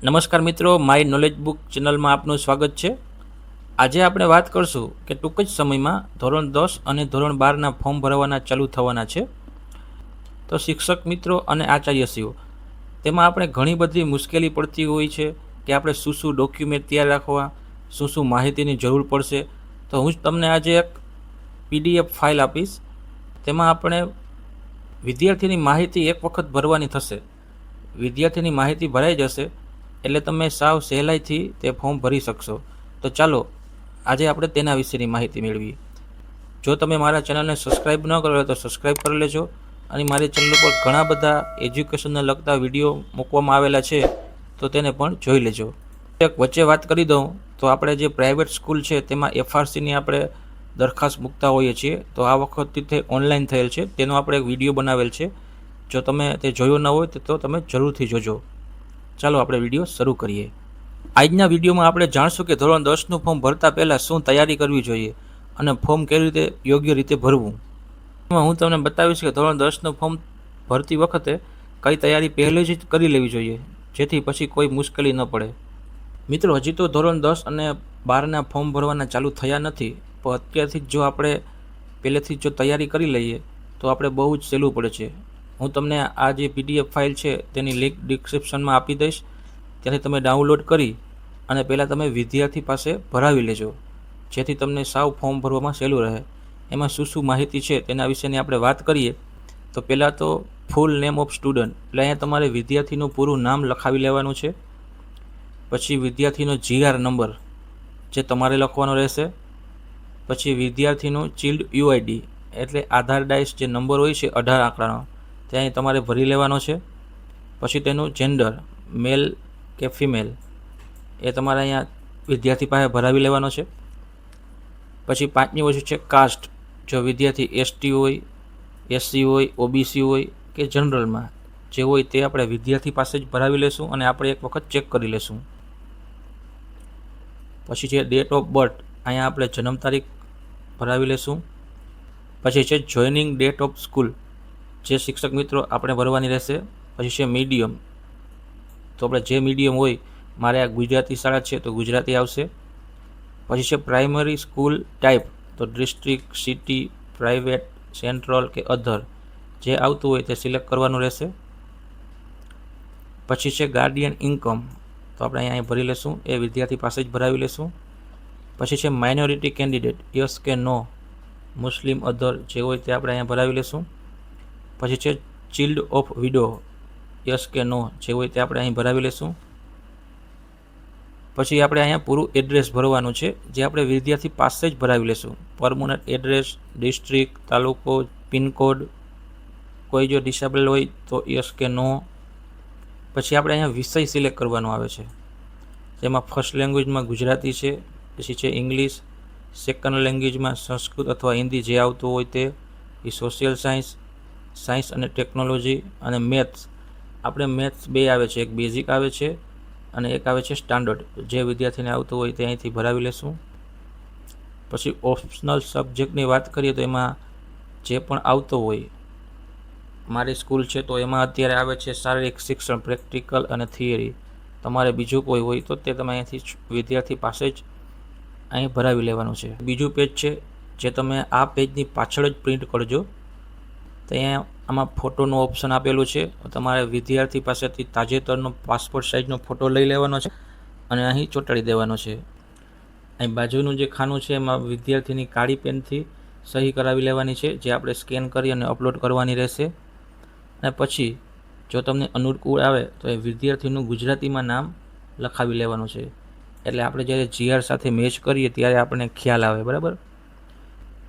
નમસ્કાર મિત્રો, my knowledge book ચેનલમાં આપનું સ્વાગત છે. આજે આપણે વાત કરશું કે ટૂંક જ સમયમાં ધોરણ 10 અને ધોરણ 12ના ફોર્મ ભરવાના ચાલુ થવાના છે. તો શિક્ષક મિત્રો અને આચાર્યશ્રીઓ, તેમાં આપણે ઘણી બધી મુશ્કેલી પડતી હોય છે કે આપણે શું ડોક્યુમેન્ટ તૈયાર રાખવા, શું માહિતીની જરૂર પડશે. તો હું જ તમને આજે એક PDF ફાઇલ આપીશ. તેમાં આપણે વિદ્યાર્થીની માહિતી એક વખત ભરવાની થશે. વિદ્યાર્થીની માહિતી ભરાઈ જશે એટલે તમે સાવ સહેલાઈથી તે ફોર્મ ભરી શકશો. તો ચાલો આજે આપણે તેના વિશેની માહિતી મેળવીએ. જો તમે મારા ચેનલને સબસ્ક્રાઈબ ન કરો તો સબસ્ક્રાઈબ કરી લેજો, અને મારી ચેનલ ઉપર ઘણા બધા એજ્યુકેશનને લગતા વિડીયો મૂકવામાં આવેલા છે, તો તેને પણ જોઈ લેજો. એક વચ્ચે વાત કરી દઉં તો આપણે જે પ્રાઇવેટ સ્કૂલ છે તેમાં FRCની આપણે દરખાસ્ત મૂકતા હોઈએ છીએ. તો આ વખતે તે ઓનલાઈન થયેલ છે, તેનો આપણે એક વિડીયો બનાવેલ છે. જો તમે તે જોયો ન હોય તો તમે જરૂરથી જોજો. ચાલો આપણે વિડીયો શરૂ કરીએ. આજના વિડીયોમાં આપણે જાણશું કે ધોરણ 10નું ફોર્મ ભરતા પહેલાં શું તૈયારી કરવી જોઈએ અને ફોર્મ કેવી રીતે યોગ્ય રીતે ભરવું. હું તમને બતાવીશ કે ધોરણ 10નું ફોર્મ ભરતી વખતે કઈ તૈયારી પહેલે જ કરી લેવી જોઈએ, જેથી પછી કોઈ મુશ્કેલી ન પડે. મિત્રો, હજી તો ધોરણ 10 અને 12ના ફોર્મ ભરવાના ચાલુ થયા નથી, પણ અત્યારથી જ જો આપણે પહેલેથી જો તૈયારી કરી લઈએ તો આપણે બહુ જ સહેલું પડે છે. હું તમને આ જે PDF ફાઇલ છે તેની લિંક ડિસ્ક્રિપ્શનમાં આપી દઈશ. ત્યાંથી તમે ડાઉનલોડ કરી અને પહેલાં તમે વિદ્યાર્થી પાસે ભરાવી લેજો, જેથી તમને સાવ ફોર્મ ભરવામાં સહેલું રહે. એમાં શું માહિતી છે તેના વિશેની આપણે વાત કરીએ તો પહેલાં તો ફૂલ નેમ ઓફ સ્ટુડન્ટ, એટલે અહીંયા તમારે વિદ્યાર્થીનું પૂરું નામ લખાવી લેવાનું છે. પછી વિદ્યાર્થીનો GR નંબર જે તમારે લખવાનો રહેશે. પછી વિદ્યાર્થીનું ચિલ્ડ UID, એટલે આધાર ડાયસ જે નંબર હોય છે 18 આંકડાનો, ત્યાં તમારે ભરી લેવાનો છે. પછી તેનું જેન્ડર, મેલ કે ફિમેલ, એ તમારે અહીંયા વિદ્યાર્થી પાસે ભરાવી લેવાનો છે. પછી 5મી વસ્તુ છે કાસ્ટ, જો વિદ્યાર્થી ST હોય, SC હોય, OBC હોય કે જનરલમાં જે હોય તે આપણે વિદ્યાર્થી પાસે જ ભરાવી લેશું અને આપણે એક વખત ચેક કરી લેશું. પછી છે ડેટ ઓફ બર્થ, અહીંયા આપણે જન્મ તારીખ ભરાવી લેશું. પછી છે જોઈનિંગ ડેટ ઓફ સ્કૂલ, જે શિક્ષક મિત્રો આપણે ભરવાની રહેશે. પછી છે મીડિયમ, તો આપણે જે મીડિયમ હોય, મારે આ ગુજરાતી શાળા છે તો ગુજરાતી આવશે. પછી છે પ્રાઇમરી સ્કૂલ ટાઈપ, તો ડિસ્ટ્રિક્ટ, સિટી, પ્રાઇવેટ, સેન્ટ્રલ કે અધર, જે આવતું હોય તે સિલેક્ટ કરવાનું રહેશે. પછી છે ગાર્ડિયન ઇન્કમ, તો આપણે અહીંયા ભરી લેશું, એ વિદ્યાર્થી પાસે જ ભરાવી લેશું. પછી છે માઇનોરિટી કેન્ડિડેટ, યસ કે નો, મુસ્લિમ, અધર જે હોય તે આપણે અહીંયા ભરાવી લેશું. પછી છે ચિલ્ડ ઓફ વિડો, યસ કે નો જે હોય તે આપણે અહીં ભરાવી લેશું. પછી આપણે અહીંયા પૂરું એડ્રેસ ભરવાનું છે, જે આપણે વિદ્યાર્થી પાસે જ ભરાવી લેશું. પરમનન્ટ એડ્રેસ, ડિસ્ટ્રિક્ટ, તાલુકો, પિનકોડ, કોઈ જો ડિસેબલ હોય તો યસ કે નો. પછી આપણે અહીંયા વિષય સિલેક્ટ કરવાનો આવે છે, જેમાં ફર્સ્ટ લેંગ્વેજમાં ગુજરાતી છે, પછી છે ઇંગ્લિશ, સેકન્ડ લેંગ્વેજમાં સંસ્કૃત અથવા હિન્દી જે આવતું હોય તે, એ સોશિયલ સાયન્સ, સાયન્સ અને ટેકનોલોજી, અને મેથ્સ. આપણે મેથ્સ 2 આવે છે, એક બેઝિક આવે છે અને એક આવે છે સ્ટાન્ડર્ડ, જે વિદ્યાર્થીને આવતું હોય તે અહીંથી ભરાવી લેશું. પછી ઓપ્શનલ સબ્જેક્ટની વાત કરીએ તો એમાં જે પણ આવતો હોય, મારી સ્કૂલ છે તો એમાં અત્યારે આવે છે શારીરિક શિક્ષણ, પ્રેક્ટિકલ અને થિયરી. તમારે બીજું કોઈ હોય તો તે તમે અહીંથી વિદ્યાર્થી પાસે જ અહીં ભરાવી લેવાનું છે. બીજું પેજ છે જે તમે આ પેજની પાછળ જ પ્રિન્ટ કરજો. તો અહીંયા આમાં ફોટોનું ઓપ્શન આપેલું છે, તમારે વિદ્યાર્થી પાસેથી તાજેતરનો પાસપોર્ટ સાઇઝનો ફોટો લઈ લેવાનો છે અને અહીં ચોંટાડી દેવાનો છે. અહીં બાજુનું જે ખાનું છે એમાં વિદ્યાર્થીની કાળી પેનથી સહી કરાવી લેવાની છે, જે આપણે સ્કેન કરી અને અપલોડ કરવાની રહેશે. અને પછી જો તમને અનુકૂળ આવે તો એ વિદ્યાર્થીનું ગુજરાતીમાં નામ લખાવી લેવાનું છે, એટલે આપણે જ્યારે GR સાથે મેચ કરીએ ત્યારે આપણને ખ્યાલ આવે, બરાબર.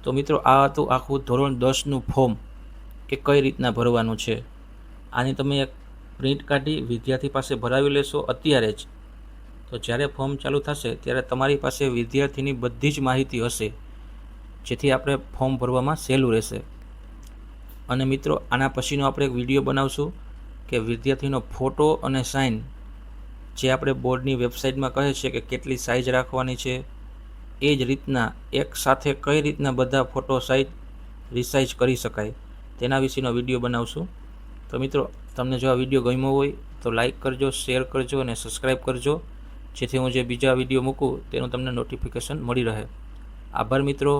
તો મિત્રો, આ હતું આખું ધોરણ 10નું ફોર્મ કે કઈ રીતના ભરવાનું છે. આની તમે એક પ્રિન્ટ કાઢી વિદ્યાર્થી પાસે ભરાવી લેશો અત્યારે જ, તો જ્યારે ફોર્મ ચાલુ થશે ત્યારે તમારી પાસે વિદ્યાર્થીની બધી જ માહિતી હશે, જેથી આપણે ફોર્મ ભરવામાં સહેલું રહેશે. અને મિત્રો, આના પછીનો આપણે એક વિડીયો બનાવશું કે વિદ્યાર્થીનો ફોટો અને સાઇન, જે આપણે બોર્ડની વેબસાઇટમાં કહે છે કે કેટલી સાઇઝ રાખવાની છે, એ જ રીતના એક સાથે કઈ રીતના બધા ફોટો સાઇઝ રિસાઇઝ કરી શકાય તેના વિશેનો વિડીયો બનાવશું. તો મિત્રો, તમને જો આ વિડીયો ગમ્યો હોય તો તો લાઈક કરજો, શેર કરજો અને સબસ્ક્રાઈબ કરજો, જેથી હું જે બીજા વિડીયો મૂકું તેનું તમને નોટિફિકેશન મળી રહે. આભાર મિત્રો.